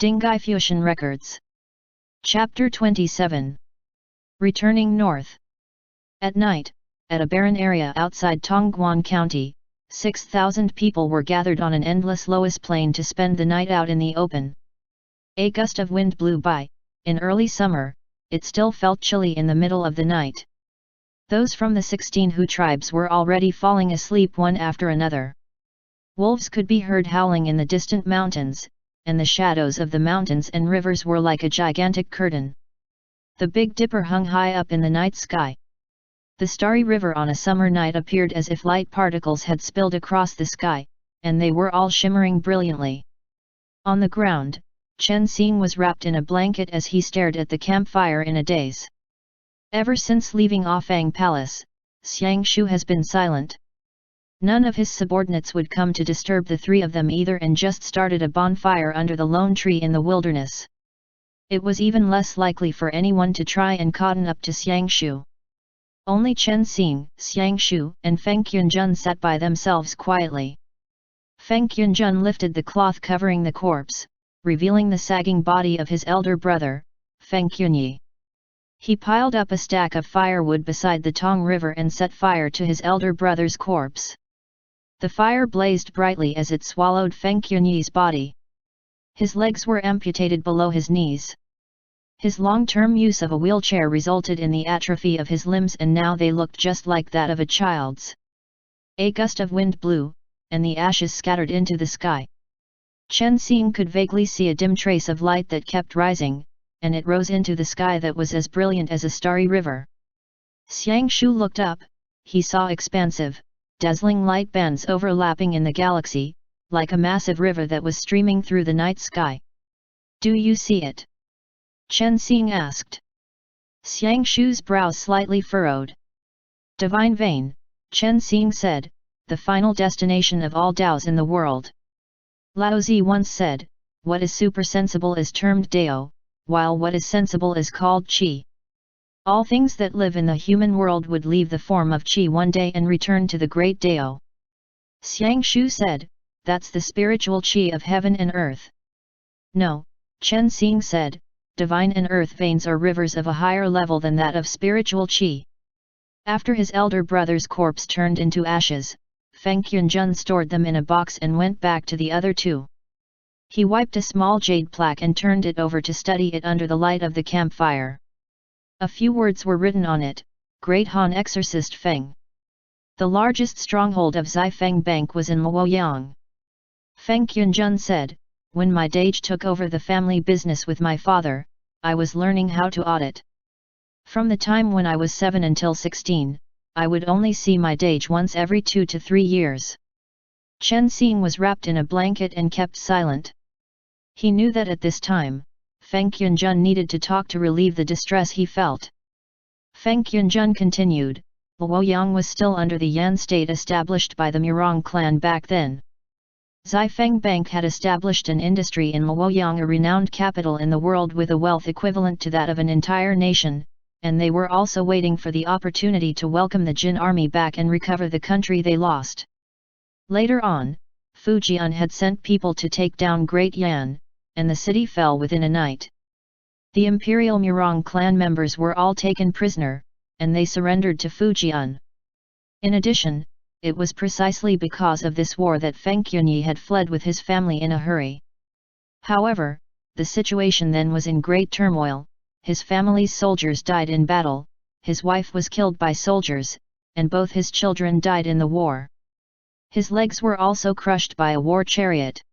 Dinghai Fusheng Records. Chapter 27. Returning North. At night, at a barren area outside Tongguan County, 6,000 people were gathered on an endless Loess plain to spend the night out in the open. A gust of wind blew by. In early summer, it still felt chilly in the middle of the night. Those from the 16 Hu tribes were already falling asleep one after another. Wolves could be heard howling in the distant mountains, and the shadows of the mountains and rivers were like a gigantic curtain. The Big Dipper hung high up in the night sky. The starry river on a summer night appeared as if light particles had spilled across the sky, and they were all shimmering brilliantly. On the ground, Chen Xing was wrapped in a blanket as he stared at the campfire in a daze. Ever since leaving Fang Palace, Xiang Shu has been silent. None of his subordinates would come to disturb the three of them either, and just started a bonfire under the lone tree in the wilderness. It was even less likely for anyone to try and cotton up to Xiang Shu. Only Chen Xing, Xiang Shu, and Feng Qunjun sat by themselves quietly. Feng Qunjun lifted the cloth covering the corpse, revealing the sagging body of his elder brother, Feng Qunyi. He piled up a stack of firewood beside the Tong River and set fire to his elder brother's corpse. The fire blazed brightly as it swallowed Feng Qunyi's body. His legs were amputated below his knees. His long-term use of a wheelchair resulted in the atrophy of his limbs, and now they looked just like that of a child's. A gust of wind blew, and the ashes scattered into the sky. Chen Xing could vaguely see a dim trace of light that kept rising, and it rose into the sky that was as brilliant as a starry river. Xiang Shu looked up. He saw expansive, dazzling light bands overlapping in the galaxy, like a massive river that was streaming through the night sky. "Do you see it?" Chen Xing asked. Xiang Shu's brows slightly furrowed. "Divine vein," Chen Xing said, "the final destination of all Tao's in the world. Laozi once said, what is supersensible is termed Dao, while what is sensible is called Qi. All things that live in the human world would leave the form of Qi one day and return to the great Dao." Xiang Shu said, "That's the spiritual Qi of heaven and earth." "No," Chen Xing said, "divine and earth veins are rivers of a higher level than that of spiritual Qi." After his elder brother's corpse turned into ashes, Feng Qunjun stored them in a box and went back to the other two. He wiped a small jade plaque and turned it over to study it under the light of the campfire. A few words were written on it: Great Han Exorcist Feng. The largest stronghold of Xifeng Bank was in Luoyang. Feng Qunjun said, "When my dage took over the family business with my father, I was learning how to audit. From the time when I was 7 until 16, I would only see my dage once every 2 to 3 years. Chen Xing was wrapped in a blanket and kept silent. He knew that at this time, Feng Qunjun needed to talk to relieve the distress he felt. Feng Qunjun continued, "Luoyang was still under the Yan state established by the Mourning clan back then. Xifeng Bank had established an industry in Luoyang, a renowned capital in the world with a wealth equivalent to that of an entire nation, and they were also waiting for the opportunity to welcome the Jin army back and recover the country they lost. Later on, Fujian had sent people to take down Great Yan, and the city fell within a night. The imperial Mourning clan members were all taken prisoner, and they surrendered to Fujian. In addition, it was precisely because of this war that Feng Qunyi had fled with his family in a hurry. However, the situation then was in great turmoil. His family's soldiers died in battle, his wife was killed by soldiers, and both his children died in the war. His legs were also crushed by a war chariot.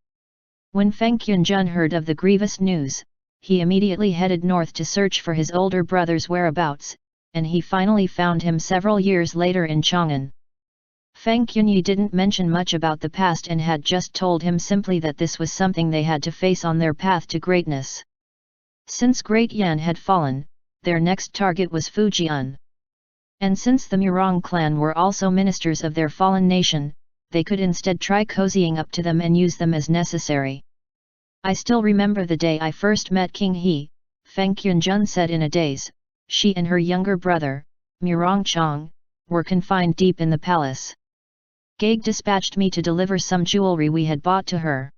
When Feng Qunjun heard of the grievous news, he immediately headed north to search for his older brother's whereabouts, and he finally found him several years later in Chang'an. Feng Qunyi didn't mention much about the past and had just told him simply that this was something they had to face on their path to greatness. Since Great Yan had fallen, their next target was Fujian. And since the Mourning clan were also ministers of their fallen nation, they could instead try cozying up to them and use them as necessary. "I still remember the day I first met King He," Feng Qunjun said in a daze. "She and her younger brother, Mourning Chang, were confined deep in the palace. Gaig dispatched me to deliver some jewelry we had bought to her.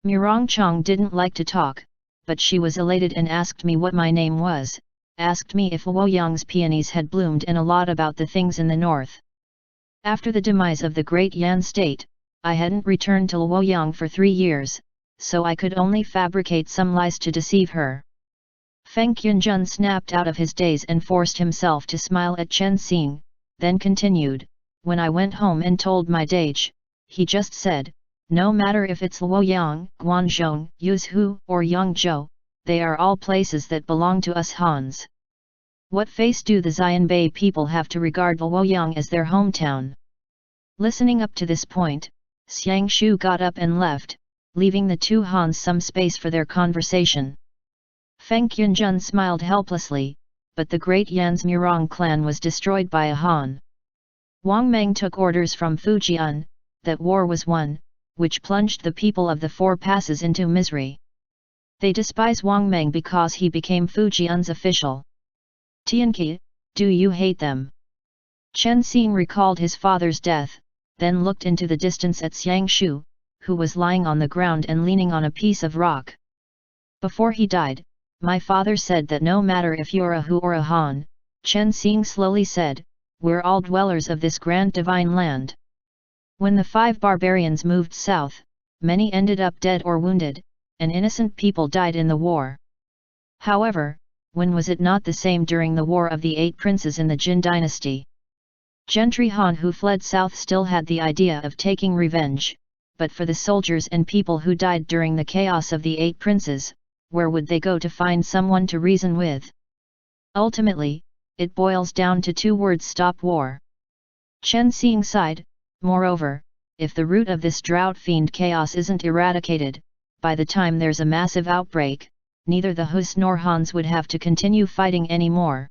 Mourning Chang didn't like to talk, but she was elated and asked me what my name was, asked me if Luoyang's peonies had bloomed and a lot about the things in the north. After the demise of the great Yan state, I hadn't returned to Luoyang for 3 years, so I could only fabricate some lies to deceive her. Feng Yunjun snapped out of his daze and forced himself to smile at Chen Xing, then continued, when I went home and told my dage, he just said, no matter if it's Luoyang, Guangzhou, Yuzhou, or Yangzhou, they are all places that belong to us Hans. What face do the Xianbei people have to regard Luoyang as their hometown? Listening up to this point, Xiang Shu got up and left, leaving the two Hans some space for their conversation. Feng Yunjun smiled helplessly, but the great Yan's Murong clan was destroyed by a Han. Wang Meng took orders from Fujian, that war was won, which plunged the people of the Four Passes into misery. They despise Wang Meng because he became Fujian's official. Tianqi, do you hate them? Chen Xing recalled his father's death, then looked into the distance at Xiang Shu, who was lying on the ground and leaning on a piece of rock. Before he died, my father said that no matter if you're a Hu or a Han, Chen Xing slowly said, we're all dwellers of this grand divine land. When the 5 barbarians moved south, many ended up dead or wounded, and innocent people died in the war. However, when was it not the same during the War of the 8 Princes in the Jin dynasty? Gentry Han who fled south still had the idea of taking revenge, but for the soldiers and people who died during the chaos of the 8 Princes, where would they go to find someone to reason with? Ultimately, it boils down to 2 words: stop war. Chen Xing sighed, moreover, if the root of this drought fiend chaos isn't eradicated, by the time there's a massive outbreak, neither the Hus nor Hans would have to continue fighting anymore.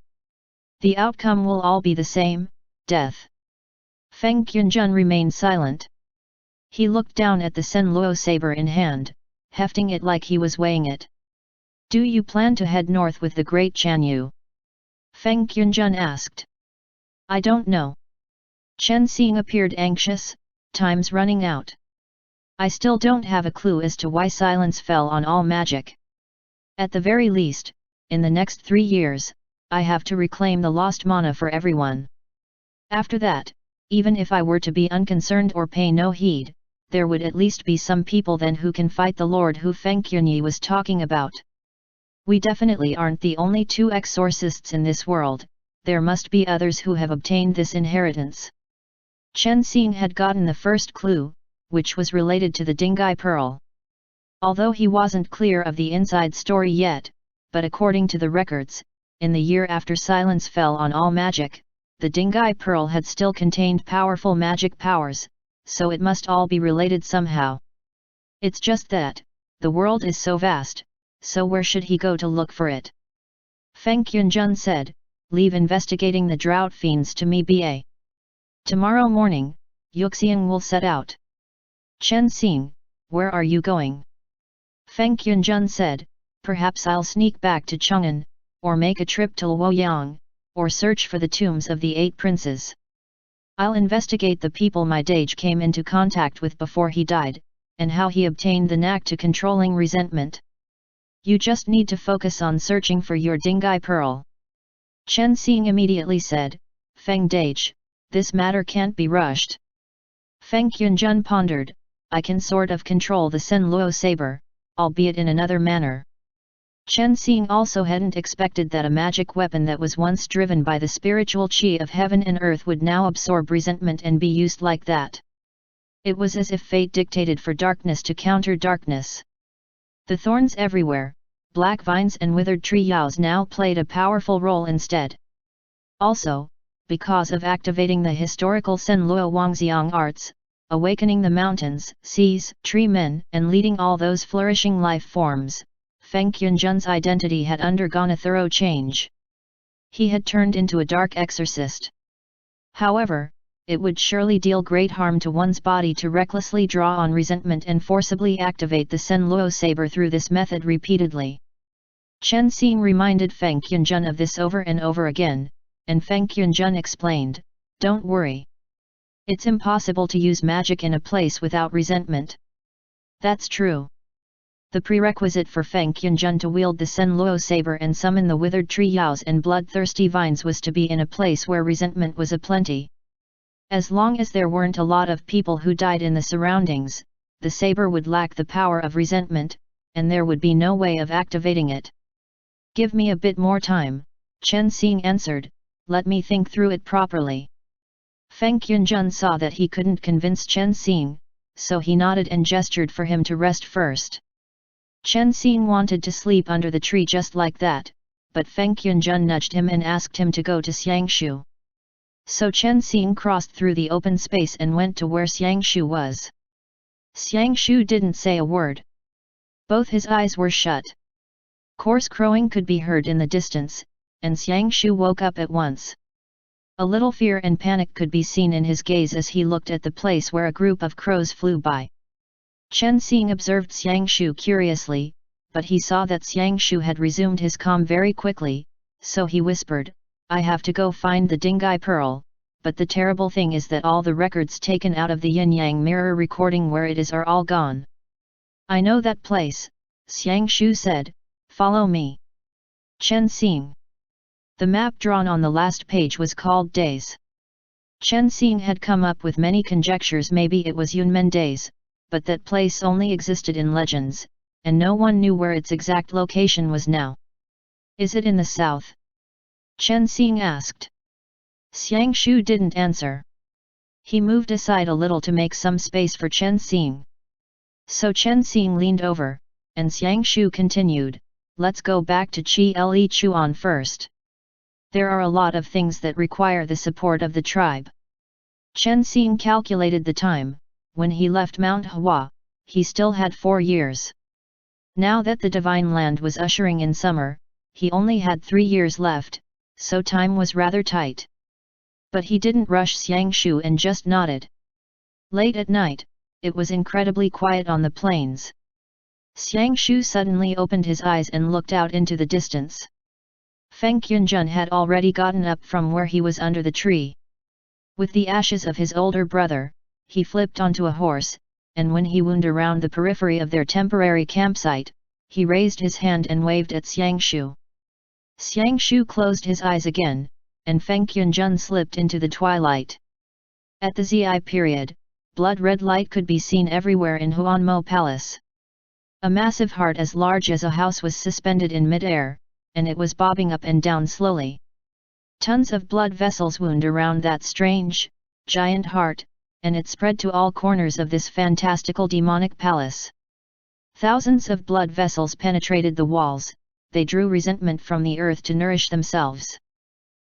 The outcome will all be the same, death. Feng Yunjun remained silent. He looked down at the Sen Luo saber in hand, hefting it like he was weighing it. Do you plan to head north with the great Chanyu? Feng Yunjun asked. I don't know. Chen Xing appeared anxious, time's running out. I still don't have a clue as to why silence fell on all magic. At the very least, in the next 3 years, I have to reclaim the lost mana for everyone. After that, even if I were to be unconcerned or pay no heed, there would at least be some people then who can fight the Lord who Feng Yunyi was talking about. We definitely aren't the only 2 exorcists in this world, there must be others who have obtained this inheritance. Chen Xing had gotten the first clue, which was related to the Dinghai pearl. Although he wasn't clear of the inside story yet, but according to the records, in the year after silence fell on all magic, the Dinghai pearl had still contained powerful magic powers, so it must all be related somehow. It's just that, the world is so vast, so where should he go to look for it? Feng Yunjun said, leave investigating the drought fiends to me ba. Tomorrow morning, Yuxiang will set out. Chen Xing, where are you going? Feng Yunjun said, perhaps I'll sneak back to Chang'an, or make a trip to Luoyang, or search for the tombs of the 8 princes. I'll investigate the people my dage came into contact with before he died, and how he obtained the knack to controlling resentment. You just need to focus on searching for your Dinghai pearl. Chen Xing immediately said, Feng Dage, this matter can't be rushed. Feng Yunjun pondered, I can sort of control the Sen Luo saber, albeit in another manner. Chen Xing also hadn't expected that a magic weapon that was once driven by the spiritual qi of heaven and earth would now absorb resentment and be used like that. It was as if fate dictated for darkness to counter darkness. The thorns everywhere, black vines and withered tree yaos now played a powerful role instead. Also, because of activating the historical Sen Luo Wangxiang arts, awakening the mountains, seas, tree men, and leading all those flourishing life forms, Feng Yunjun's identity had undergone a thorough change. He had turned into a dark exorcist. However, it would surely deal great harm to one's body to recklessly draw on resentment and forcibly activate the Sen Luo saber through this method repeatedly. Chen Xing reminded Feng Yunjun of this over and over again, and Feng Yunjun explained, don't worry. It's impossible to use magic in a place without resentment. That's true. The prerequisite for Feng Qianzhen to wield the Senluo saber and summon the withered tree yaos and bloodthirsty vines was to be in a place where resentment was aplenty. As long as there weren't a lot of people who died in the surroundings, the saber would lack the power of resentment, and there would be no way of activating it. "Give me a bit more time," Chen Xing answered, "let me think through it properly." Feng Qianzhen saw that he couldn't convince Chen Xing, so he nodded and gestured for him to rest first. Chen Xing wanted to sleep under the tree just like that, but Feng Qianzhen nudged him and asked him to go to Xiangshu. So Chen Xing crossed through the open space and went to where Xiangshu was. Xiangshu didn't say a word. Both his eyes were shut. Coarse crowing could be heard in the distance, and Xiangshu woke up at once. A little fear and panic could be seen in his gaze as he looked at the place where a group of crows flew by. Chen Xing observed Xiangshu curiously, but he saw that Xiangshu had resumed his calm very quickly, so he whispered, "I have to go find the Dinghai pearl, but the terrible thing is that all the records taken out of the yin-yang mirror recording where it is are all gone." "I know that place," Xiangshu said, "follow me." Chen Xing. The map drawn on the last page was called Days. Chen Xing had come up with many conjectures. Maybe it was Yunmen Days, but that place only existed in legends, and no one knew where its exact location was now. "Is it in the south?" Chen Xing asked. Xiangshu didn't answer. He moved aside a little to make some space for Chen Xing. So Chen Xing leaned over, and Xiangshu continued, "Let's go back to Qi Le Chuan first. There are a lot of things that require the support of the tribe." Chen Xing calculated the time. When he left Mount Hua, he still had 4 years. Now that the Divine Land was ushering in summer, he only had 3 years left, so time was rather tight. But he didn't rush Xiangshu and just nodded. Late at night, it was incredibly quiet on the plains. Xiangshu suddenly opened his eyes and looked out into the distance. Feng Qianzhen had already gotten up from where he was under the tree. With the ashes of his older brother, he flipped onto a horse, and when he wound around the periphery of their temporary campsite, he raised his hand and waved at Xiangshu. Xiangshu closed his eyes again, and Feng Qianzhen slipped into the twilight. At the Zi period, blood-red light could be seen everywhere in Huanmo Palace. A massive heart as large as a house was suspended in mid-air, and it was bobbing up and down slowly. Tons of blood vessels wound around that strange, giant heart, and it spread to all corners of this fantastical demonic palace. Thousands of blood vessels penetrated the walls, they drew resentment from the earth to nourish themselves.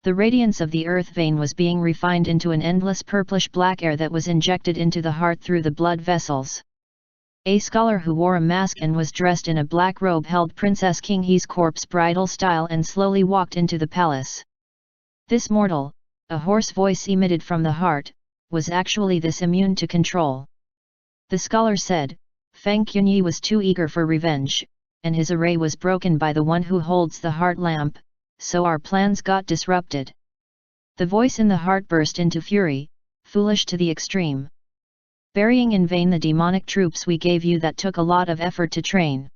The radiance of the earth vein was being refined into an endless purplish-black air that was injected into the heart through the blood vessels. A scholar who wore a mask and was dressed in a black robe held Princess King He's corpse bridal style and slowly walked into the palace. This mortal, a hoarse voice emitted from the heart, was actually this immune to control. The scholar said, Feng Qianyi was too eager for revenge, and his array was broken by the one who holds the heart lamp, so our plans got disrupted. The voice in the heart burst into fury, foolish to the extreme. Burying in vain the demonic troops we gave you that took a lot of effort to train.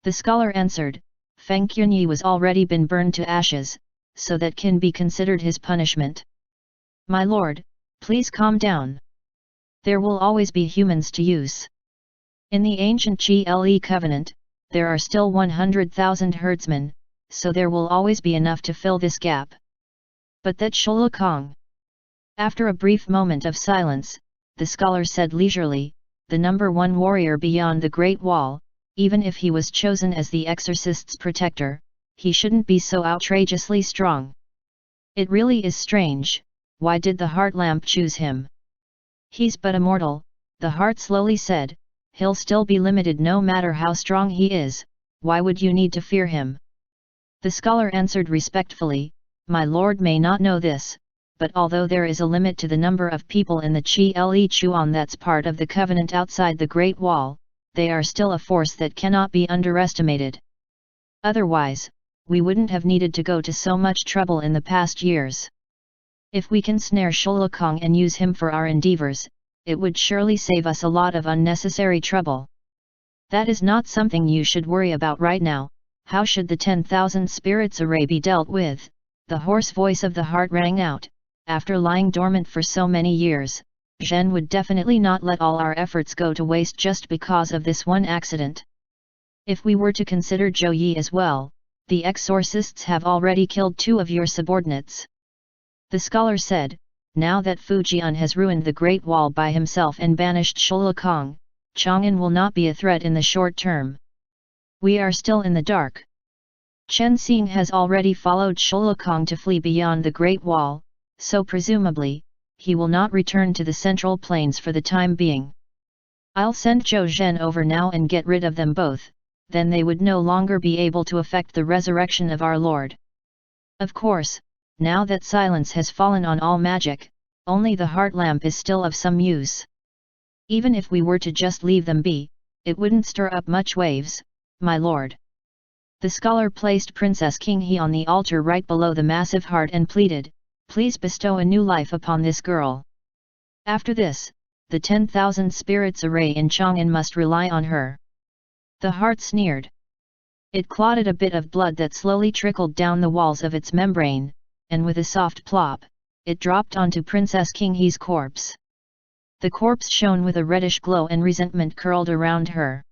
The scholar answered, Feng Qianyi was already been burned to ashes, so that can be considered his punishment. My lord, please calm down. There will always be humans to use. In the ancient Qi Le covenant, there are still 100,000 herdsmen, so there will always be enough to fill this gap. But that Shulukong. After a brief moment of silence, the scholar said leisurely, the number 1 warrior beyond the Great Wall, even if he was chosen as the exorcist's protector, he shouldn't be so outrageously strong. It really is strange, why did the heart lamp choose him? He's but a mortal, the heart slowly said, he'll still be limited no matter how strong he is, why would you need to fear him? The scholar answered respectfully, my lord may not know this, but although there is a limit to the number of people in the Qi Le Chuan that's part of the covenant outside the Great Wall, they are still a force that cannot be underestimated. Otherwise, we wouldn't have needed to go to so much trouble in the past years. If we can snare Shulukong and use him for our endeavors, it would surely save us a lot of unnecessary trouble. That is not something you should worry about right now. How should the 10,000 spirits array be dealt with? The hoarse voice of the heart rang out. After lying dormant for so many years, Zhen would definitely not let all our efforts go to waste just because of this one accident. If we were to consider Zhou Yi as well, the exorcists have already killed 2 of your subordinates. The scholar said, now that Fu Jian has ruined the Great Wall by himself and banished Shulakong, Chang'an will not be a threat in the short term. We are still in the dark. Chen Xing has already followed Shulakong to flee beyond the Great Wall, so presumably, he will not return to the Central Plains for the time being. I'll send Zhou Zhen over now and get rid of them both, then they would no longer be able to affect the resurrection of our Lord. Of course, now that silence has fallen on all magic, only the heart lamp is still of some use. Even if we were to just leave them be, it wouldn't stir up much waves, my lord. The scholar placed Princess Qinghe on the altar right below the massive heart and pleaded, please bestow a new life upon this girl. After this, the 10,000 spirits array in Chang'an must rely on her. The heart sneered. It clotted a bit of blood that slowly trickled down the walls of its membrane, and with a soft plop, it dropped onto Princess Qinghe's corpse. The corpse shone with a reddish glow and resentment curled around her.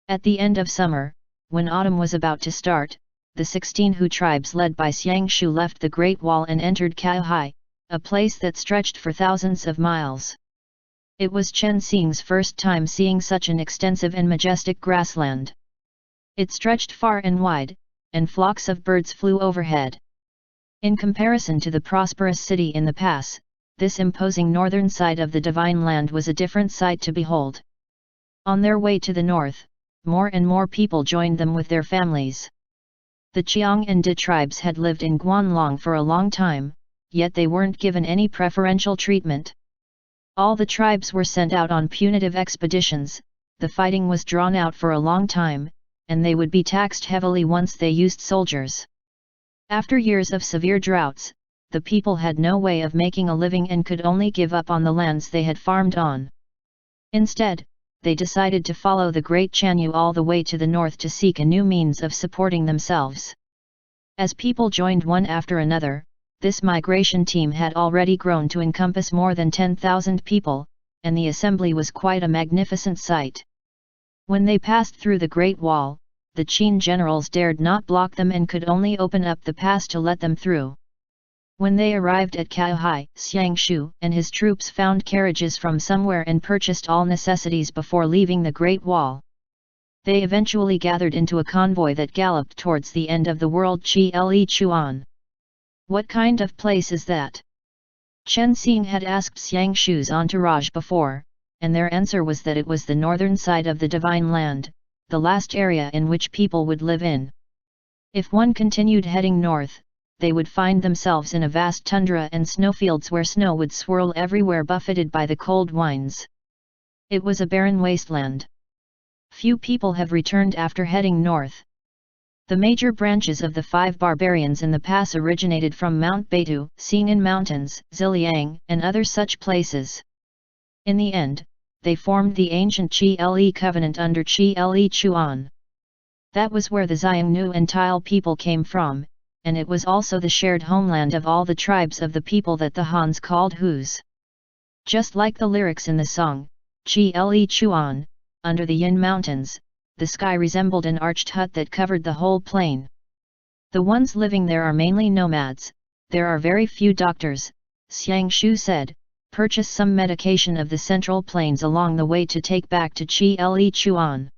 At the end of summer, when autumn was about to start, the 16 Hu tribes led by Xiang Shu left the Great Wall and entered Dinghai, a place that stretched for thousands of miles. It was Chen Xing's first time seeing such an extensive and majestic grassland. It stretched far and wide, and flocks of birds flew overhead. In comparison to the prosperous city in the pass, this imposing northern side of the divine land was a different sight to behold. On their way to the north, more and more people joined them with their families. The Qiang and De tribes had lived in Guanlong for a long time, yet they weren't given any preferential treatment. All the tribes were sent out on punitive expeditions, the fighting was drawn out for a long time, and they would be taxed heavily once they used soldiers. After years of severe droughts, the people had no way of making a living and could only give up on the lands they had farmed on. Instead, they decided to follow the Great Chanyu all the way to the north to seek a new means of supporting themselves. As people joined one after another, this migration team had already grown to encompass more than 10,000 people, and the assembly was quite a magnificent sight. When they passed through the Great Wall, the Qin generals dared not block them and could only open up the pass to let them through. When they arrived at Dinghai, Xiang Shu and his troops found carriages from somewhere and purchased all necessities before leaving the Great Wall. They eventually gathered into a convoy that galloped towards the end of the world Cle Chuan. What kind of place is that? Chen Xing had asked Xiang Shu's entourage before, and their answer was that it was the northern side of the Divine Land, the last area in which people would live in. If one continued heading north, they would find themselves in a vast tundra and snowfields where snow would swirl everywhere buffeted by the cold winds. It was a barren wasteland. Few people have returned after heading north. The major branches of the 5 barbarians in the pass originated from Mount Beitu, Xing'an Mountains, Ziliang, and other such places. In the end, they formed the ancient Cle covenant under Cle Chuan. That was where the Xiongnu and Tile people came from, and it was also the shared homeland of all the tribes of the people that the Hans called Hus. Just like the lyrics in the song, Cle Chuan, under the Yin Mountains, the sky resembled an arched hut that covered the whole plain. The ones living there are mainly nomads, there are very few doctors, Xiang Shu said, purchase some medication of the central plains along the way to take back to Cle Chuan.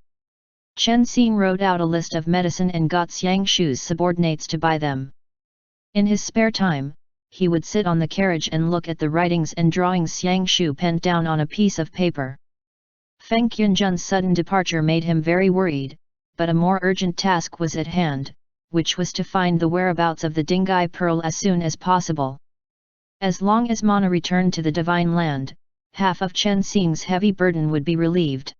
Chen Xing wrote out a list of medicine and got Xiang Shu's subordinates to buy them. In his spare time, he would sit on the carriage and look at the writings and drawings Xiang Shu penned down on a piece of paper. Feng Qianzhen's sudden departure made him very worried, but a more urgent task was at hand, which was to find the whereabouts of the Dinghai pearl as soon as possible. As long as Mana returned to the Divine Land, half of Chen Xing's heavy burden would be relieved.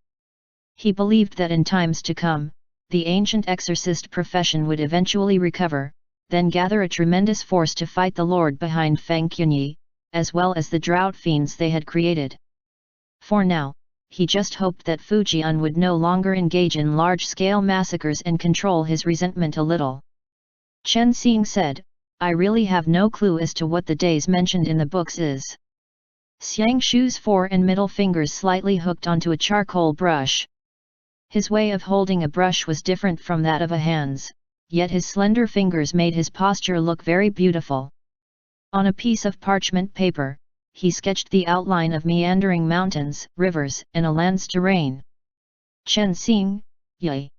He believed that in times to come, the ancient exorcist profession would eventually recover, then gather a tremendous force to fight the lord behind Feng Qianyi, as well as the drought fiends they had created. For now, he just hoped that Fujian would no longer engage in large-scale massacres and control his resentment a little. Chen Xing said, I really have no clue as to what the days mentioned in the books is. Xiang Shu's fore and middle fingers slightly hooked onto a charcoal brush. His way of holding a brush was different from that of a hand's, yet his slender fingers made his posture look very beautiful. On a piece of parchment paper, he sketched the outline of meandering mountains, rivers, and a land's terrain. Chen Xing, Ye.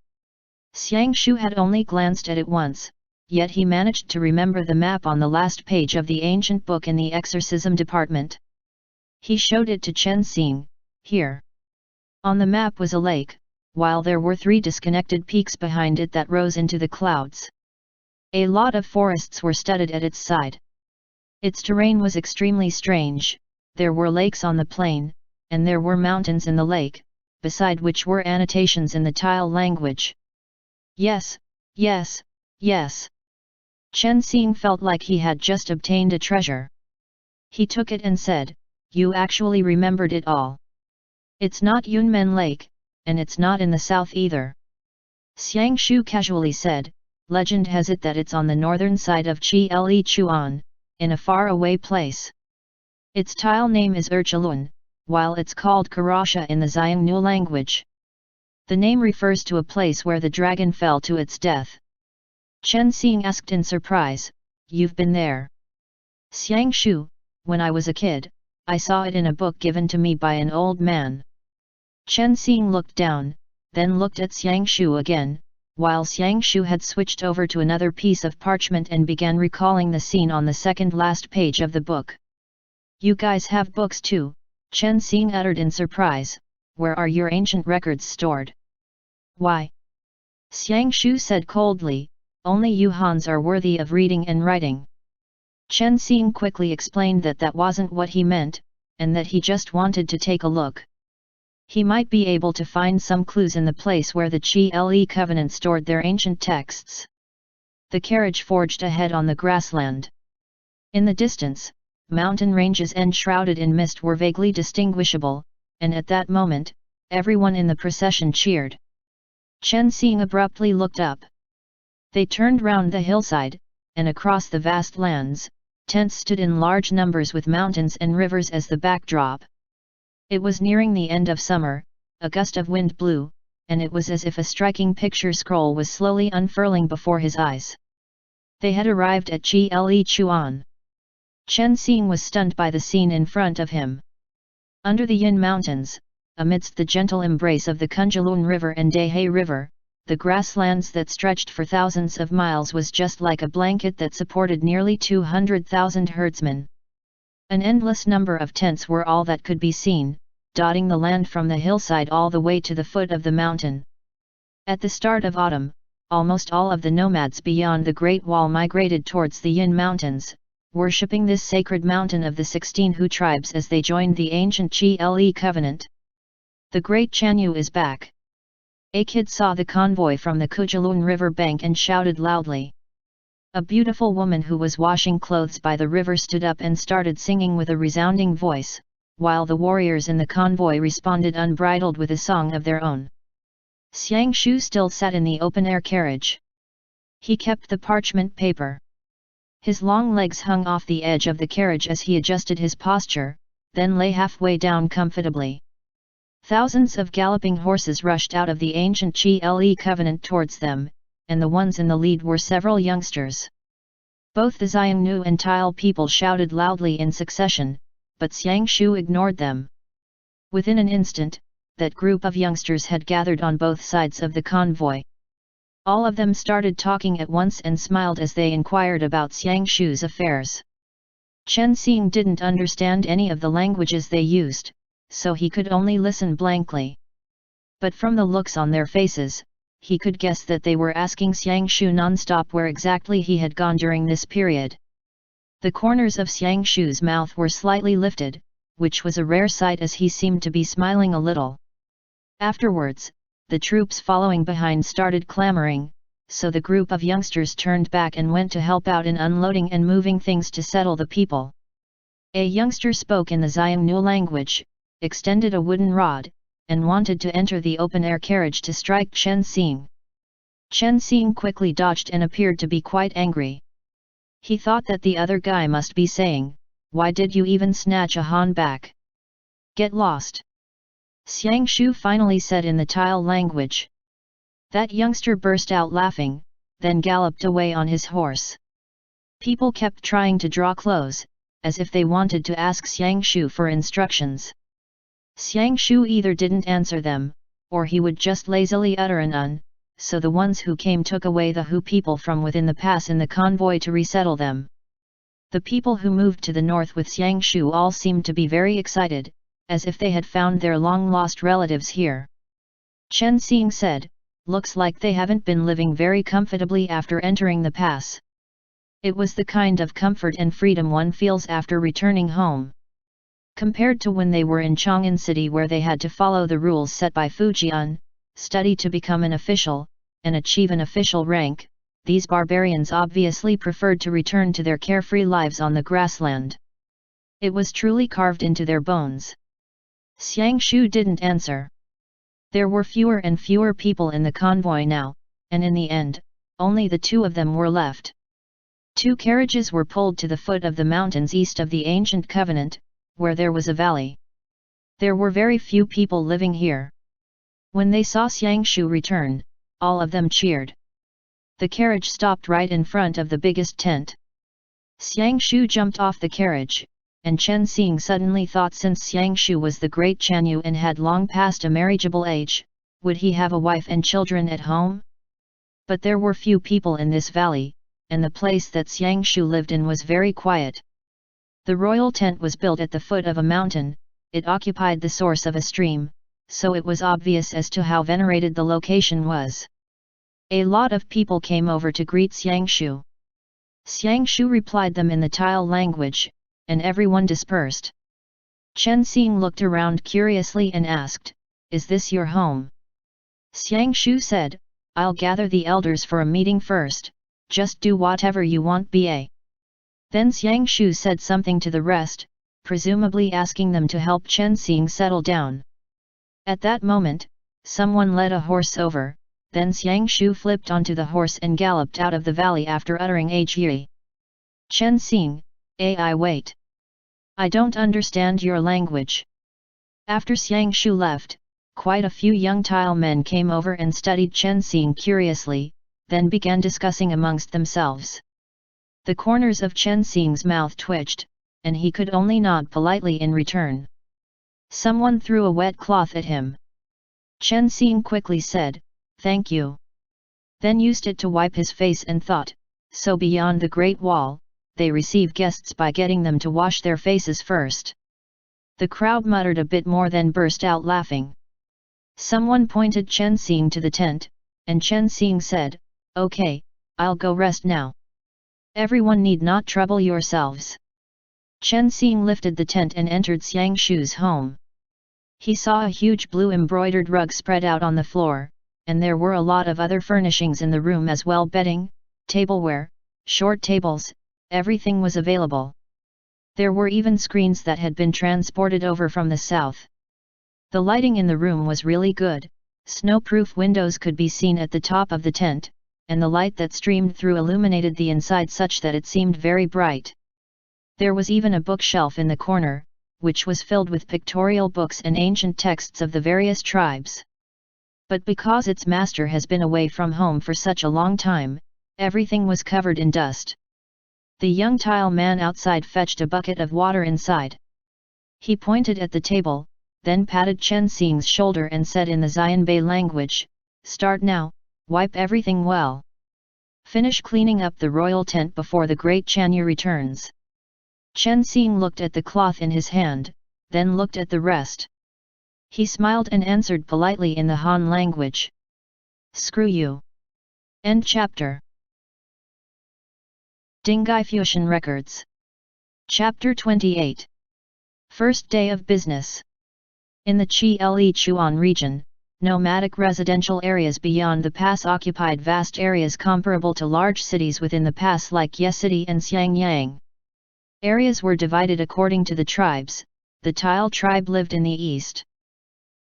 Xiang Shu had only glanced at it once, yet he managed to remember the map on the last page of the ancient book in the exorcism department. He showed it to Chen Xing, here. On the map was a lake, while there were 3 disconnected peaks behind it that rose into the clouds. A lot of forests were studded at its side. Its terrain was extremely strange. There were lakes on the plain, and there were mountains in the lake, beside which were annotations in the tile language. Yes, yes, yes. Chen Xing felt like he had just obtained a treasure. He took it and said, you actually remembered it all. It's not Yunmen Lake, and it's not in the south either. Xiang Shu casually said, legend has it that it's on the northern side of Chi-Le Chuan, in a far-away place. Its tile name is Urchalun, while it's called Karasha in the Xiongnu language. The name refers to a place where the dragon fell to its death. Chen Xing asked in surprise, you've been there? Xiang Shu, when I was a kid, I saw it in a book given to me by an old man. Chen Xing looked down, then looked at Xiang Shu again, while Xiang Shu had switched over to another piece of parchment and began recalling the scene on the second last page of the book. You guys have books too, Chen Xing uttered in surprise, where are your ancient records stored? Why? Xiang Shu said coldly, only you Hans are worthy of reading and writing. Chen Xing quickly explained that that wasn't what he meant, and that he just wanted to take a look. He might be able to find some clues in the place where the Chi-Le Covenant stored their ancient texts. The carriage forged ahead on the grassland. In the distance, mountain ranges enshrouded in mist were vaguely distinguishable, and at that moment, everyone in the procession cheered. Chen Xing abruptly looked up. They turned round the hillside, and across the vast lands, tents stood in large numbers with mountains and rivers as the backdrop. It was nearing the end of summer, a gust of wind blew, and it was as if a striking picture scroll was slowly unfurling before his eyes. They had arrived at Chi-Le Chuan. Chen Xing was stunned by the scene in front of him. Under the Yin Mountains, amidst the gentle embrace of the Kunjalun River and Dinghai River, the grasslands that stretched for thousands of miles was just like a blanket that supported nearly 200,000 herdsmen. An endless number of tents were all that could be seen, dotting the land from the hillside all the way to the foot of the mountain. At the start of autumn, almost all of the nomads beyond the Great Wall migrated towards the Yin Mountains, worshipping this sacred mountain of the 16 Hu tribes as they joined the ancient Chi-Le Covenant. The Great Chanyu is back. A kid saw the convoy from the Kujalun River bank and shouted loudly. A beautiful woman who was washing clothes by the river stood up and started singing with a resounding voice, while the warriors in the convoy responded unbridled with a song of their own. Xiang Shu still sat in the open-air carriage. He kept the parchment paper. His long legs hung off the edge of the carriage as he adjusted his posture, then lay halfway down comfortably. Thousands of galloping horses rushed out of the ancient Chi-Le Covenant towards them, and the ones in the lead were several youngsters. Both the Xiongnu and Tile people shouted loudly in succession, but Xiang Shu ignored them. Within an instant, that group of youngsters had gathered on both sides of the convoy. All of them started talking at once and smiled as they inquired about Xiang Shu's affairs. Chen Xing didn't understand any of the languages they used, so he could only listen blankly. But from the looks on their faces, he could guess that they were asking Xiang Shu non-stop where exactly he had gone during this period. The corners of Xiang Shu's mouth were slightly lifted, which was a rare sight as he seemed to be smiling a little. Afterwards, the troops following behind started clamoring, so the group of youngsters turned back and went to help out in unloading and moving things to settle the people. A youngster spoke in the Xiongnu language, extended a wooden rod, and wanted to enter the open-air carriage to strike Chen Xing. Chen Xing quickly dodged and appeared to be quite angry. He thought that the other guy must be saying, "Why did you even snatch a Han back? Get lost!" Xiang Shu finally said in the tile language. That youngster burst out laughing, then galloped away on his horse. People kept trying to draw close, as if they wanted to ask Xiang Shu for instructions. Xiang Shu either didn't answer them, or he would just lazily utter an "un," so the ones who came took away the Hu people from within the pass in the convoy to resettle them. The people who moved to the north with Xiang Shu all seemed to be very excited, as if they had found their long-lost relatives here. Chen Xing said, "Looks like they haven't been living very comfortably after entering the pass." It was the kind of comfort and freedom one feels after returning home. Compared to when they were in Chang'an City where they had to follow the rules set by Fujian, study to become an official, and achieve an official rank, these barbarians obviously preferred to return to their carefree lives on the grassland. It was truly carved into their bones. Xiang Shu didn't answer. There were fewer and fewer people in the convoy now, and in the end, only the two of them were left. 2 carriages were pulled to the foot of the mountains east of the ancient covenant, where there was a valley. There were very few people living here. When they saw Xiang Shu return, all of them cheered. The carriage stopped right in front of the biggest tent. Xiang Shu jumped off the carriage, and Chen Xing suddenly thought since Xiang Shu was the great Chanyu and had long passed a marriageable age, would he have a wife and children at home? But there were few people in this valley, and the place that Xiang Shu lived in was very quiet. The royal tent was built at the foot of a mountain, it occupied the source of a stream, so it was obvious as to how venerated the location was. A lot of people came over to greet Xiang Shu. Xiang Shu replied them in the tile language, and everyone dispersed. Chen Xing looked around curiously and asked, "Is this your home?" Xiang Shu said, "I'll gather the elders for a meeting first, just do whatever you want ba." Then Xiang Shu said something to the rest, presumably asking them to help Chen Xing settle down. At that moment, someone led a horse over, then Xiang Shu flipped onto the horse and galloped out of the valley after uttering a "Yi." Chen Xing, I wait. I don't understand your language. After Xiang Shu left, quite a few young tile men came over and studied Chen Xing curiously, then began discussing amongst themselves. The corners of Chen Xing's mouth twitched, and he could only nod politely in return. Someone threw a wet cloth at him. Chen Xing quickly said, "Thank you." Then used it to wipe his face and thought, so beyond the Great Wall, they receive guests by getting them to wash their faces first. The crowd muttered a bit more then burst out laughing. Someone pointed Chen Xing to the tent, and Chen Xing said, "Okay, I'll go rest now. Everyone need not trouble yourselves." Chen Xing lifted the tent and entered Xiang Shu's home. He saw a huge blue embroidered rug spread out on the floor, and there were a lot of other furnishings in the room as well, bedding, tableware, short tables, everything was available. There were even screens that had been transported over from the south. The lighting in the room was really good, snow-proof windows could be seen at the top of the tent, and the light that streamed through illuminated the inside such that it seemed very bright. There was even a bookshelf in the corner, which was filled with pictorial books and ancient texts of the various tribes. But because its master has been away from home for such a long time, everything was covered in dust. The young tile man outside fetched a bucket of water inside. He pointed at the table, then patted Chen Xing's shoulder and said in the Xianbei language, "Start now, wipe everything well. Finish cleaning up the royal tent before the great Chanyu returns." Chen Xing looked at the cloth in his hand, then looked at the rest. He smiled and answered politely in the Han language. "Screw you." End chapter. Dinghai Fusheng Records. Chapter 28. First Day of Business. In the Qi Chuan region, nomadic residential areas beyond the pass occupied vast areas comparable to large cities within the pass like Ye City and Xiangyang. Areas were divided according to the tribes. The Tile tribe lived in the east.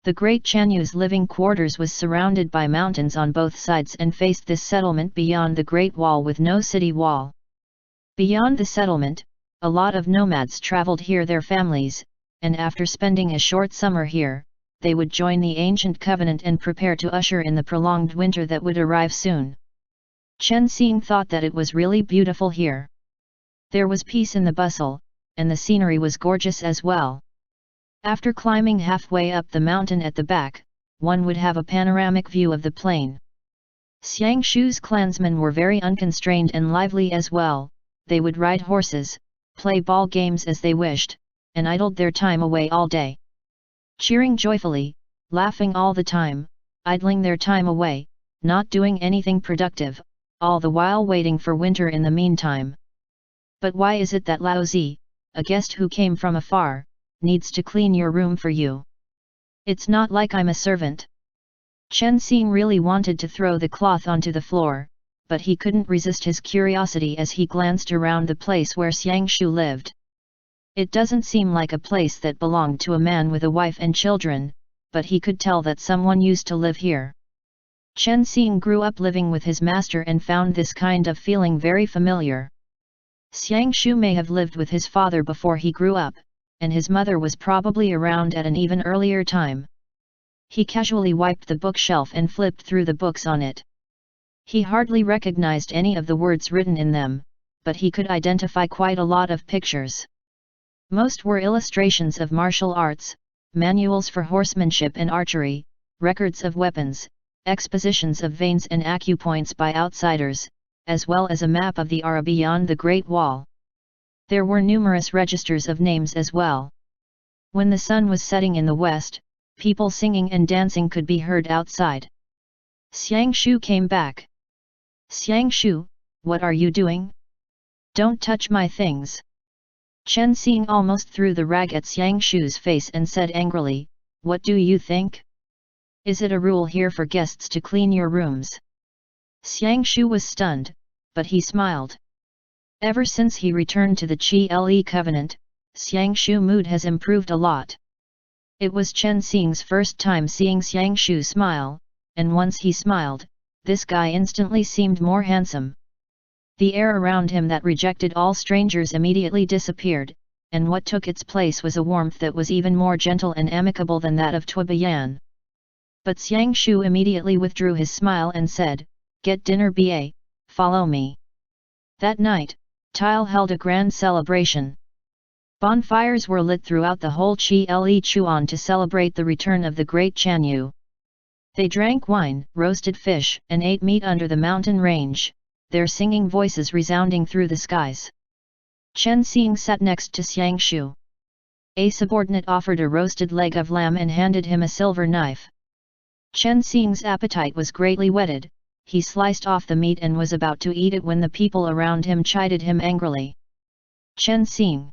The great Chanyu's living quarters was surrounded by mountains on both sides and faced this settlement beyond the Great Wall with no city wall. Beyond the settlement, a lot of nomads traveled here their families, and after spending a short summer here, they would join the ancient covenant and prepare to usher in the prolonged winter that would arrive soon. Chen Xing thought that it was really beautiful here. There was peace in the bustle, and the scenery was gorgeous as well. After climbing halfway up the mountain at the back, one would have a panoramic view of the plain. Xiang Shu's clansmen were very unconstrained and lively as well. They would ride horses, play ball games as they wished, and idled their time away all day. Cheering joyfully, laughing all the time, idling their time away, not doing anything productive, all the while waiting for winter in the meantime. But why is it that Laozi, a guest who came from afar, needs to clean your room for you? It's not like I'm a servant. Chen Xing really wanted to throw the cloth onto the floor, but he couldn't resist his curiosity as he glanced around the place where Xiang Shu lived. It doesn't seem like a place that belonged to a man with a wife and children, but he could tell that someone used to live here. Chen Xing grew up living with his master and found this kind of feeling very familiar. Xiang Shu may have lived with his father before he grew up, and his mother was probably around at an even earlier time. He casually wiped the bookshelf and flipped through the books on it. He hardly recognized any of the words written in them, but he could identify quite a lot of pictures. Most were illustrations of martial arts, manuals for horsemanship and archery, records of weapons, expositions of veins and acupoints by outsiders, as well as a map of the area beyond the Great Wall. There were numerous registers of names as well. When the sun was setting in the west, people singing and dancing could be heard outside. Xiang Shu came back. Xiang Shu, what are you doing? Don't touch my things. Chen Xing almost threw the rag at Xiang Shu's face and said angrily, what do you think? Is it a rule here for guests to clean your rooms? Xiang Shu was stunned, but he smiled. Ever since he returned to the Qi covenant, Xiang Shu's mood has improved a lot. It was Chen Xing's first time seeing Xiang Shu smile, and once he smiled, this guy instantly seemed more handsome. The air around him that rejected all strangers immediately disappeared, and what took its place was a warmth that was even more gentle and amicable than that of Tuobian. But Xiang Shu immediately withdrew his smile and said, "Get dinner ba, follow me." That night, Tile held a grand celebration. Bonfires were lit throughout the whole Qi Chuan to celebrate the return of the great Chanyu. They drank wine, roasted fish, and ate meat under the mountain range, their singing voices resounding through the skies. Chen Xing sat next to Xiang Shu. A subordinate offered a roasted leg of lamb and handed him a silver knife. Chen Xing's appetite was greatly whetted. He sliced off the meat and was about to eat it when the people around him chided him angrily. Chen Xing.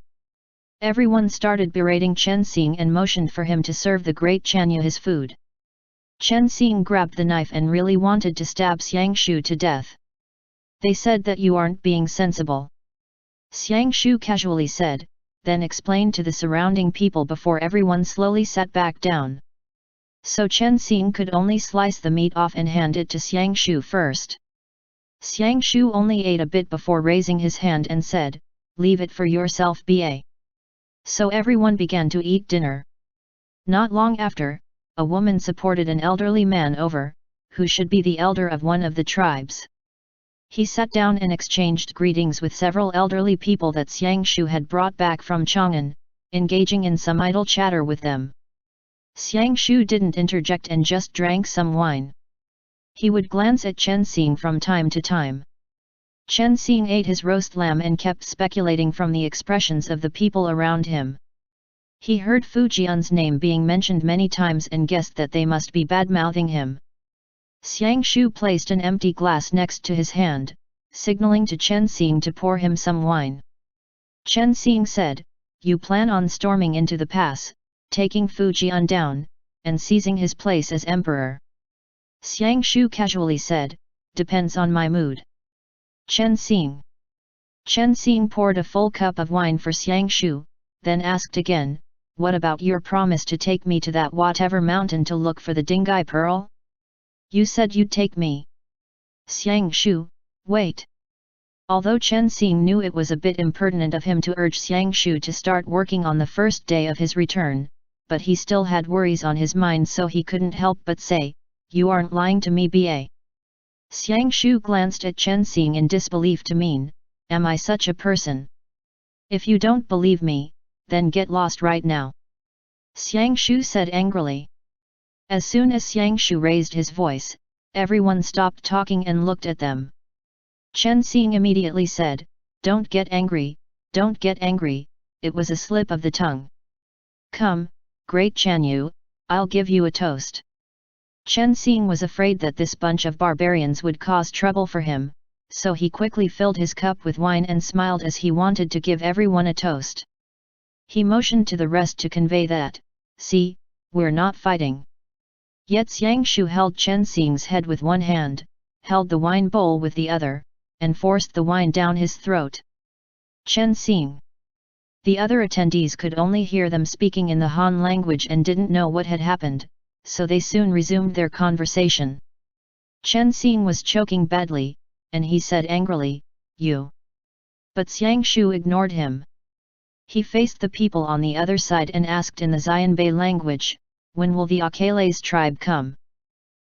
Everyone started berating Chen Xing and motioned for him to serve the great Chanyu his food. Chen Xing grabbed the knife and really wanted to stab Xiang Shu to death. They said that you aren't being sensible. Xiang Shu casually said, then explained to the surrounding people before everyone slowly sat back down. So Chen Xing could only slice the meat off and hand it to Xiang Shu first. Xiang Shu only ate a bit before raising his hand and said, "Leave it for yourself ba." So everyone began to eat dinner. Not long after, a woman supported an elderly man over, who should be the elder of one of the tribes. He sat down and exchanged greetings with several elderly people that Xiang Shu had brought back from Chang'an, engaging in some idle chatter with them. Xiang Shu didn't interject and just drank some wine. He would glance at Chen Xing from time to time. Chen Xing ate his roast lamb and kept speculating from the expressions of the people around him. He heard Fujian's name being mentioned many times and guessed that they must be bad-mouthing him. Xiang Shu placed an empty glass next to his hand, signaling to Chen Xing to pour him some wine. Chen Xing said, "You plan on storming into the pass, taking Fujian down, and seizing his place as emperor?" Xiang Shu casually said, "Depends on my mood." Chen Xing poured a full cup of wine for Xiang Shu, then asked again, what about your promise to take me to that whatever mountain to look for the Dinghai pearl? You said you'd take me. Xiang Shu, wait. Although Chen Xing knew it was a bit impertinent of him to urge Xiang Shu to start working on the first day of his return, but he still had worries on his mind, so he couldn't help but say, "You aren't lying to me, ba?" Xiang Shu glanced at Chen Xing in disbelief to mean, "Am I such a person? If you don't believe me, then get lost right now," Xiang Shu said angrily. As soon as Xiang Shu raised his voice, everyone stopped talking and looked at them. Chen Xing immediately said, "Don't get angry, don't get angry, it was a slip of the tongue. Come, Great Chanyu, I'll give you a toast." Chen Xing was afraid that this bunch of barbarians would cause trouble for him, so he quickly filled his cup with wine and smiled as he wanted to give everyone a toast. He motioned to the rest to convey that, "See, we're not fighting." Yet Xiang Shu held Chen Xing's head with one hand, held the wine bowl with the other, and forced the wine down his throat. Chen Xing. The other attendees could only hear them speaking in the Han language and didn't know what had happened, so they soon resumed their conversation. Chen Xing was choking badly, and he said angrily, "You." But Xiang Shu ignored him. He faced the people on the other side and asked in the Xianbei language, "When will the Akales tribe come?"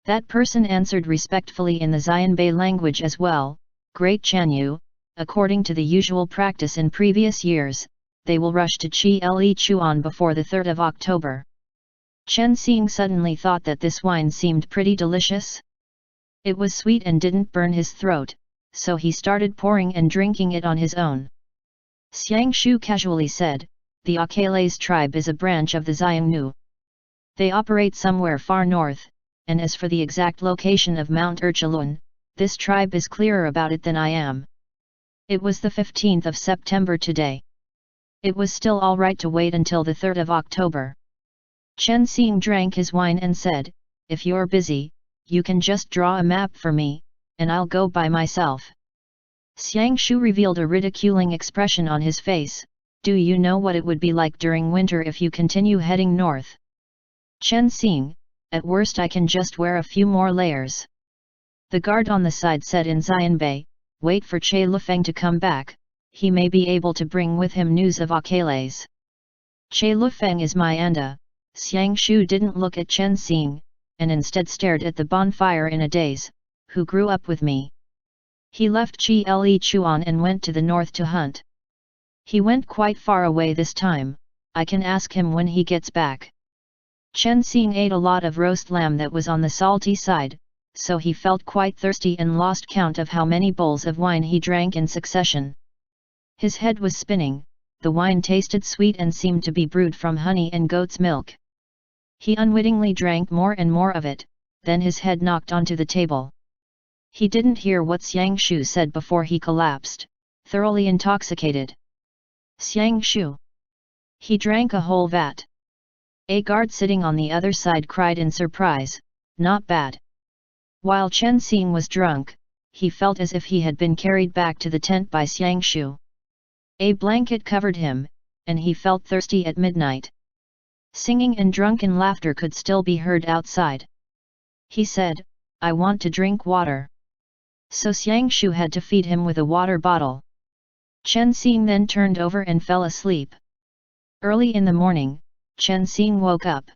That person answered respectfully in the Xianbei language as well, "Great Chanyu, according to the usual practice in previous years, they will rush to Chi Chuan before the 3rd of October. Chen Xing suddenly thought that this wine seemed pretty delicious. It was sweet and didn't burn his throat, so he started pouring and drinking it on his own. Xiang Shu casually said, "The Akales tribe is a branch of the Xiongnu. They operate somewhere far north, and as for the exact location of Mount Urchalun, this tribe is clearer about it than I am." It was the 15th of September today. It was still all right to wait until the 3rd of October. Chen Xing drank his wine and said, "If you're busy, you can just draw a map for me, and I'll go by myself." Xiang Shu revealed a ridiculing expression on his face, "Do you know what it would be like during winter if you continue heading north?" Chen Xing, "At worst I can just wear a few more layers." The guard on the side said in Xianbei, "Wait for Che Lufeng to come back, he may be able to bring with him news of Akales." "Che Lufeng is my anda." Xiang Shu didn't look at Chen Xing, and instead stared at the bonfire in a daze, "Who grew up with me?" He left Chi Chuan and went to the north to hunt. He went quite far away this time, I can ask him when he gets back. Chen Xing ate a lot of roast lamb that was on the salty side, so he felt quite thirsty and lost count of how many bowls of wine he drank in succession. His head was spinning, the wine tasted sweet and seemed to be brewed from honey and goat's milk. He unwittingly drank more and more of it, then his head knocked onto the table. He didn't hear what Xiang Shu said before he collapsed, thoroughly intoxicated. Xiang Shu. He drank a whole vat. A guard sitting on the other side cried in surprise, "Not bad." While Chen Xing was drunk, he felt as if he had been carried back to the tent by Xiang Shu. A blanket covered him, and he felt thirsty at midnight. Singing and drunken laughter could still be heard outside. He said, "I want to drink water." So Xiang Shu had to feed him with a water bottle. Chen Xing then turned over and fell asleep. Early in the morning, Chen Xing woke up.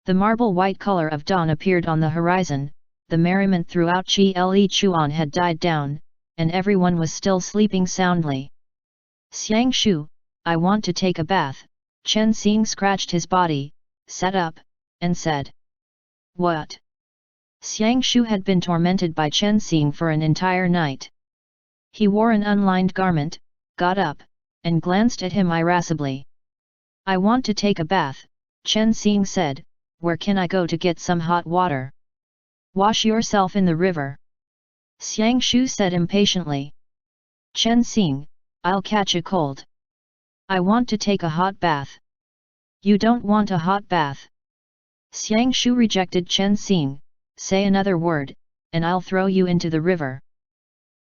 The marble white color of dawn appeared on the horizon, the merriment throughout Chi Chuan had died down, and everyone was still sleeping soundly. "Xiang Shu, I want to take a bath." Chen Xing scratched his body, sat up, and said, "What?" Xiang Shu had been tormented by Chen Xing for an entire night. He wore an unlined garment, got up, and glanced at him irascibly. "I want to take a bath," Chen Xing said, "Where can I go to get some hot water?" "Wash yourself in the river," Xiang Shu said impatiently. "Chen Xing, I'll catch a cold. I want to take a hot bath." "You don't want a hot bath." Xiang Shu rejected Chen Xing, "Say another word, and I'll throw you into the river."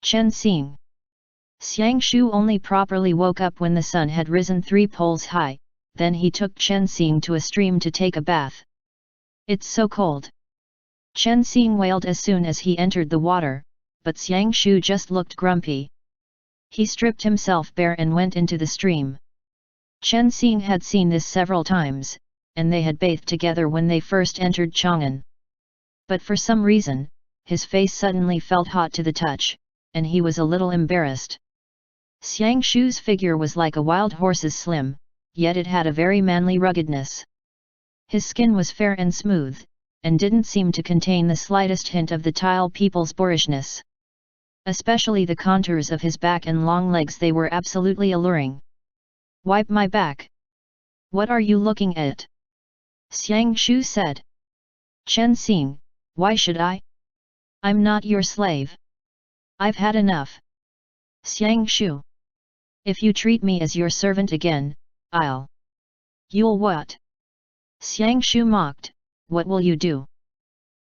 Chen Xing. Xiang Shu only properly woke up when the sun had risen 3 poles high, then he took Chen Xing to a stream to take a bath. "It's so cold." Chen Xing wailed as soon as he entered the water, but Xiang Shu just looked grumpy. He stripped himself bare and went into the stream. Chen Xing had seen this several times, and they had bathed together when they first entered Chang'an. But for some reason, his face suddenly felt hot to the touch, and he was a little embarrassed. Xiang Shu's figure was like a wild horse's slim, yet it had a very manly ruggedness. His skin was fair and smooth, and didn't seem to contain the slightest hint of the Tile people's boorishness. Especially the contours of his back and long legs, they were absolutely alluring. "Wipe my back." "What are you looking at?" Xiang Shu said. "Chen Xing, why should I? I'm not your slave. I've had enough." Xiang Shu. "If you treat me as your servant again, I'll..." "You'll what?" Xiang Shu mocked. "What will you do?"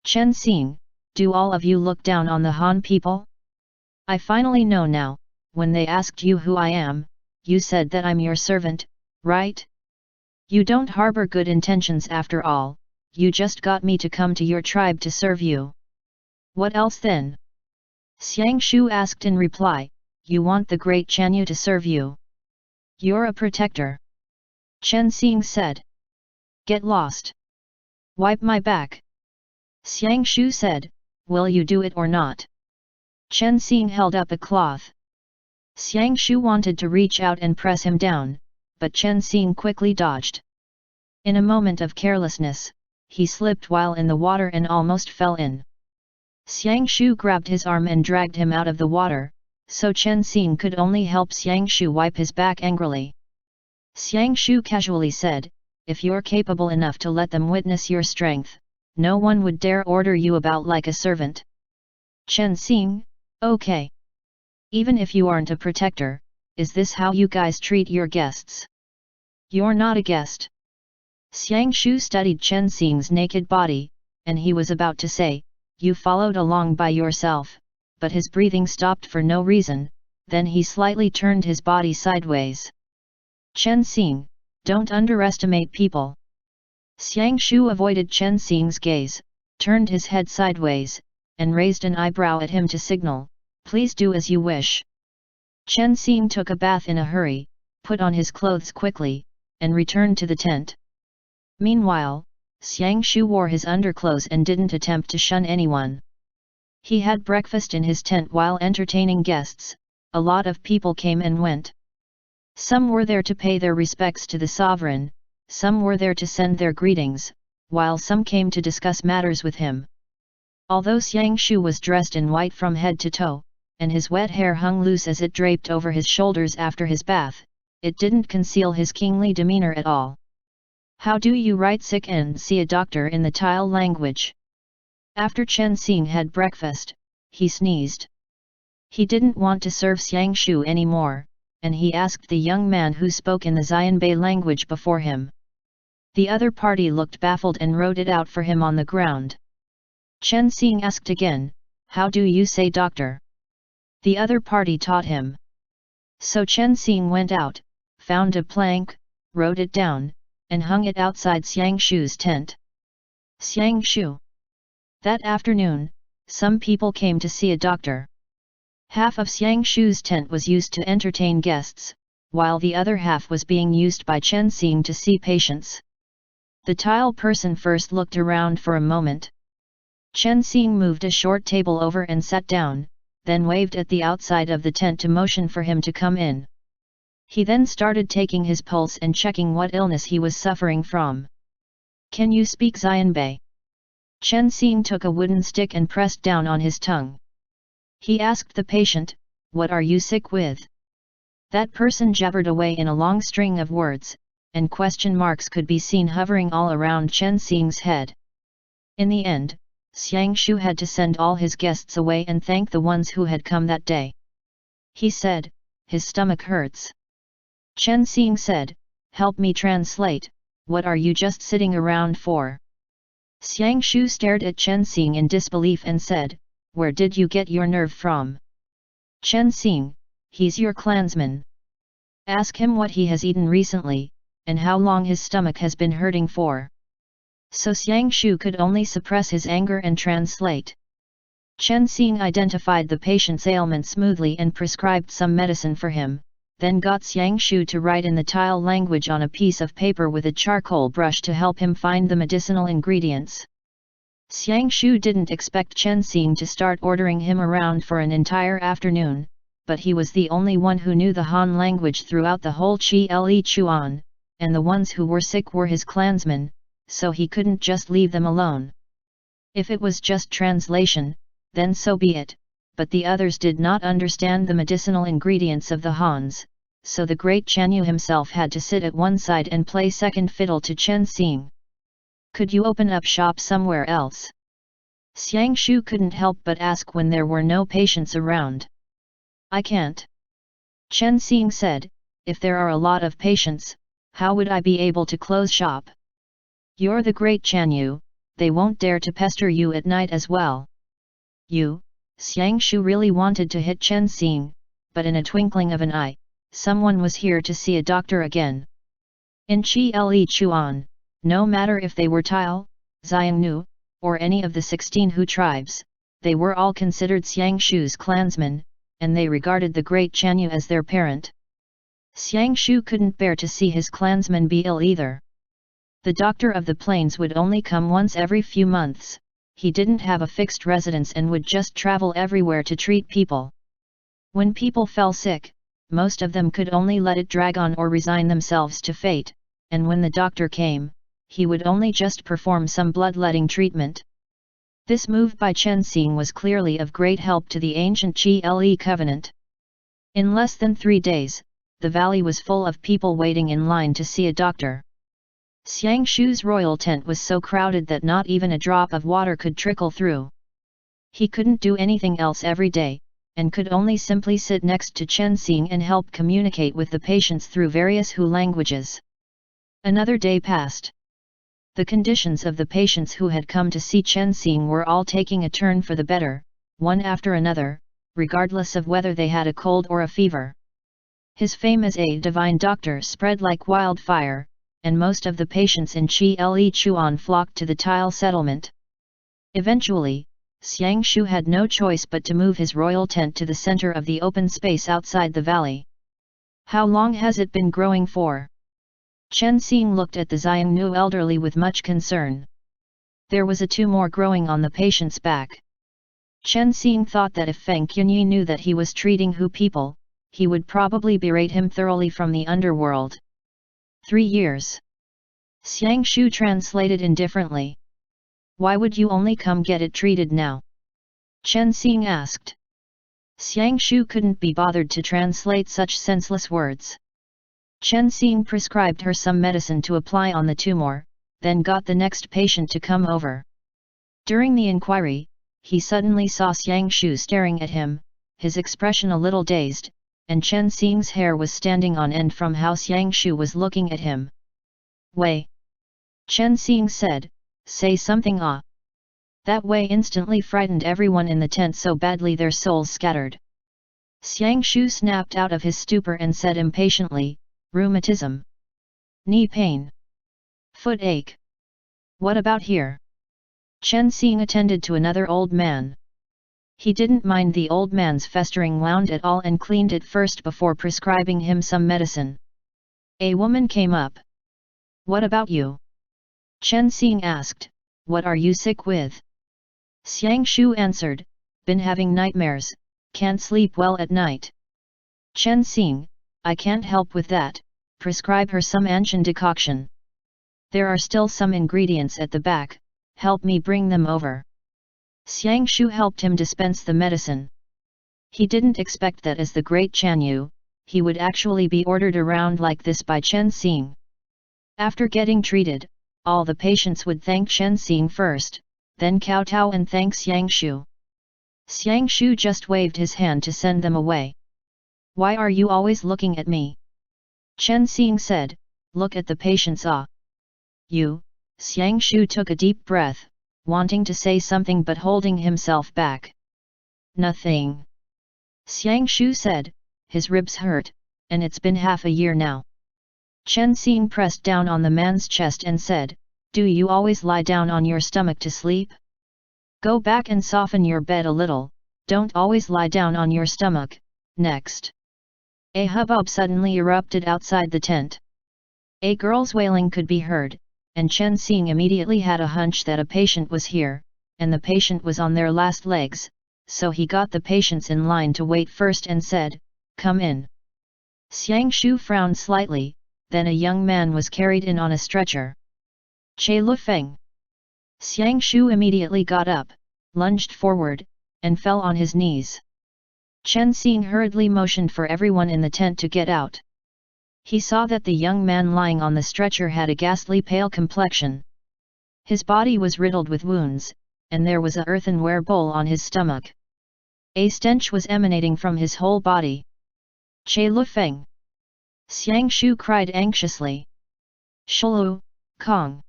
"Chen Xing, do all of you look down on the Han people? I finally know now, when they asked you who I am, you said that I'm your servant, right? You don't harbor good intentions after all, you just got me to come to your tribe to serve you. What else then?" Xiang Shu asked in reply. "You want the great Chen Yu to serve you? You're a protector." Chen Xing said. "Get lost. Wipe my back." Xiang Shu said. "Will you do it or not?" Chen Xing held up a cloth. Xiang Shu wanted to reach out and press him down, but Chen Xing quickly dodged. In a moment of carelessness, he slipped while in the water and almost fell in. Xiang Shu grabbed his arm and dragged him out of the water, so Chen Xing could only help Xiang Shu wipe his back angrily. Xiang Shu casually said, "If you're capable enough to let them witness your strength, no one would dare order you about like a servant." Chen Xing, "Okay. Even if you aren't a protector, is this how you guys treat your guests? You're not a guest." Xiang Shu studied Chen Xing's naked body, and he was about to say, "You followed along by yourself," but his breathing stopped for no reason, then he slightly turned his body sideways. "Chen Xing, don't underestimate people." Xiang Shu avoided Chen Xing's gaze, turned his head sideways, and raised an eyebrow at him to signal, "Please do as you wish." Chen Xing took a bath in a hurry, put on his clothes quickly, and returned to the tent. Meanwhile, Xiang Shu wore his underclothes and didn't attempt to shun anyone. He had breakfast in his tent while entertaining guests. A lot of people came and went. Some were there to pay their respects to the sovereign, some were there to send their greetings, while some came to discuss matters with him. Although Xiang Shu was dressed in white from head to toe, and his wet hair hung loose as it draped over his shoulders after his bath, it didn't conceal his kingly demeanor at all. "How do you write sick and see a doctor in the Tile language?" After Chen Xing had breakfast, he sneezed. He didn't want to serve Xiang Shu anymore, and he asked the young man who spoke in the Xianbei language before him. The other party looked baffled and wrote it out for him on the ground. Chen Xing asked again, "How do you say doctor?" The other party taught him. So Chen Xing went out, found a plank, wrote it down, and hung it outside Xiang Shu's tent. Xiang Shu. That afternoon, some people came to see a doctor. Half of Xiang Shu's tent was used to entertain guests, while the other half was being used by Chen Xing to see patients. The Tile person first looked around for a moment. Chen Xing moved a short table over and sat down, then waved at the outside of the tent to motion for him to come in. He then started taking his pulse and checking what illness he was suffering from. "Can you speak Xianbei?" Chen Xing took a wooden stick and pressed down on his tongue. He asked the patient, "What are you sick with?" That person jabbered away in a long string of words, and question marks could be seen hovering all around Chen Xing's head. In the end, Xiang Shu had to send all his guests away and thank the ones who had come that day. He said, "His stomach hurts." Chen Xing said, "Help me translate, what are you just sitting around for?" Xiang Shu stared at Chen Xing in disbelief and said, "Where did you get your nerve from?" "Chen Xing, he's your clansman. Ask him what he has eaten recently, and how long his stomach has been hurting for. So Xiang Shu could only suppress his anger and translate. Chen Xing identified the patient's ailment smoothly and prescribed some medicine for him, then got Xiang Shu to write in the tile language on a piece of paper with a charcoal brush to help him find the medicinal ingredients. Xiang Shu didn't expect Chen Xing to start ordering him around for an entire afternoon, but he was the only one who knew the Han language throughout the whole Chi Le Chuan, and the ones who were sick were his clansmen, so he couldn't just leave them alone. If it was just translation, then so be it, but the others did not understand the medicinal ingredients of the Hans, so the great Chanyu himself had to sit at one side and play second fiddle to Chen Xing. Could you open up shop somewhere else? Xiang Shu couldn't help but ask when there were no patients around. I can't. Chen Xing said, if there are a lot of patients, how would I be able to close shop? You're the great Chanyu, they won't dare to pester you at night as well. Xiang Shu really wanted to hit Chen Xing, but in a twinkling of an eye, someone was here to see a doctor again. In Chi Le Chuan, no matter if they were Tile, Xiangnu, or any of the 16 Hu tribes, they were all considered Xiang Shu's clansmen, and they regarded the great Chanyu as their parent. Xiang Shu couldn't bear to see his clansmen be ill either. The doctor of the plains would only come once every few months. He didn't have a fixed residence and would just travel everywhere to treat people. When people fell sick, most of them could only let it drag on or resign themselves to fate, and when the doctor came, he would only just perform some bloodletting treatment. This move by Chen Xing was clearly of great help to the ancient Chi Le covenant. In less than 3 days, the valley was full of people waiting in line to see a doctor. Xiang Shu's royal tent was so crowded that not even a drop of water could trickle through. He couldn't do anything else every day, and could only simply sit next to Chen Xing and help communicate with the patients through various Hu languages. Another day passed. The conditions of the patients who had come to see Chen Xing were all taking a turn for the better, one after another, regardless of whether they had a cold or a fever. His fame as a divine doctor spread like wildfire, and most of the patients in Chi Le Chuan flocked to the Tile settlement. Eventually, Xiang Shu had no choice but to move his royal tent to the center of the open space outside the valley. How long has it been growing for? Chen Xing looked at the Xiangnu elderly with much concern. There was a 2 more growing on the patient's back. Chen Xing thought that if Fei Tian Ye knew that he was treating Hu people, he would probably berate him thoroughly from the underworld. 3 years. Xiang Shu translated indifferently. Why would you only come get it treated now? Chen Xing asked. Xiang Shu couldn't be bothered to translate such senseless words. Chen Xing prescribed her some medicine to apply on the tumor, then got the next patient to come over. During the inquiry, he suddenly saw Xiang Shu staring at him, his expression a little dazed, and Chen Xing's hair was standing on end from how Xiang Shu was looking at him. Wei! Chen Xing said, say something ah! That Wei instantly frightened everyone in the tent so badly their souls scattered. Xiang Shu snapped out of his stupor and said impatiently, rheumatism. Knee pain. Foot ache. What about here? Chen Xing attended to another old man. He didn't mind the old man's festering wound at all and cleaned it first before prescribing him some medicine. A woman came up. What about you? Chen Xing asked, what are you sick with? Xiang Shu answered, been having nightmares, can't sleep well at night. Chen Xing, I can't help with that, prescribe her some ancient decoction. There are still some ingredients at the back, help me bring them over. Xiang Shu helped him dispense the medicine. He didn't expect that as the great Chanyu, he would actually be ordered around like this by Chen Xing. After getting treated, all the patients would thank Chen Xing first, then kowtow and thank Xiang Shu. Xiang Shu just waved his hand to send them away. Why are you always looking at me? Chen Xing said, look at the patients ah. You, Xiang Shu took a deep breath, wanting to say something but holding himself back. Nothing. Xiang Shu said, his ribs hurt, and it's been half a year now. Chen Xing pressed down on the man's chest and said, "Do you always lie down on your stomach to sleep? Go back and soften your bed a little, don't always lie down on your stomach." Next, a hubbub suddenly erupted outside the tent. A girl's wailing could be heard, and Chen Xing immediately had a hunch that a patient was here, and the patient was on their last legs, so he got the patients in line to wait first and said, "Come in." Xiang Shu frowned slightly, then a young man was carried in on a stretcher. "Che Lufeng." Xiang Shu immediately got up, lunged forward, and fell on his knees. Chen Xing hurriedly motioned for everyone in the tent to get out. He saw that the young man lying on the stretcher had a ghastly pale complexion. His body was riddled with wounds, and there was a earthenware bowl on his stomach. A stench was emanating from his whole body. "Che Lufeng!" Xiang Shu cried anxiously. "Shulu, Kong!"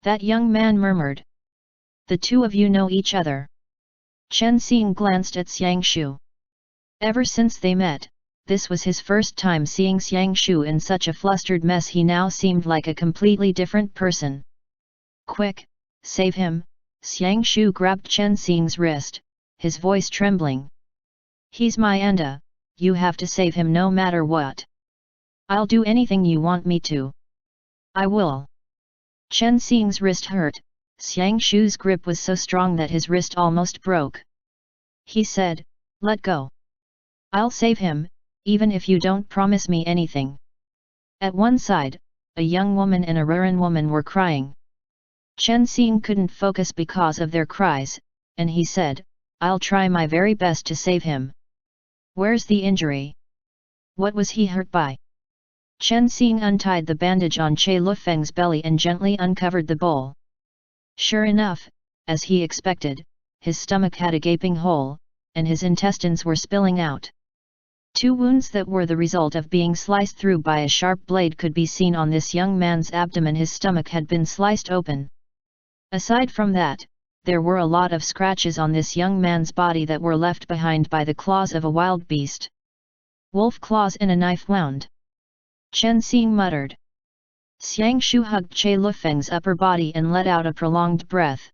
that young man murmured. "The two of you know each other." Chen Xing glanced at Xiang Shu. Ever since they met, this was his first time seeing Xiang Shu in such a flustered mess. He now seemed like a completely different person. "Quick, save him!" Xiang Shu grabbed Chen Xing's wrist, his voice trembling. "He's my anda, you have to save him no matter what. I'll do anything you want me to." "I will." Chen Xing's wrist hurt, Xiang Shu's grip was so strong that his wrist almost broke. He said, "Let go. I'll save him, even if you don't promise me anything." At one side, a young woman and a Ruran woman were crying. Chen Xing couldn't focus because of their cries, and he said, "I'll try my very best to save him." "Where's the injury? What was he hurt by?" Chen Xing untied the bandage on Che Lufeng's belly and gently uncovered the bowl. Sure enough, as he expected, his stomach had a gaping hole, and his intestines were spilling out. Two wounds that were the result of being sliced through by a sharp blade could be seen on this young man's abdomen. His stomach had been sliced open. Aside from that, there were a lot of scratches on this young man's body that were left behind by the claws of a wild beast. "Wolf claws in a knife wound," Chen Xing muttered. Xiang Shu hugged Che Lufeng's upper body and let out a prolonged breath.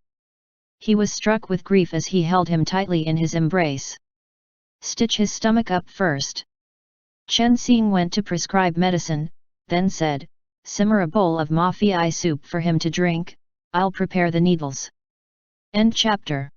He was struck with grief as he held him tightly in his embrace. "Stitch his stomach up first." Chen Xing went to prescribe medicine, then said, "Simmer a bowl of ma fei soup for him to drink, I'll prepare the needles." End chapter.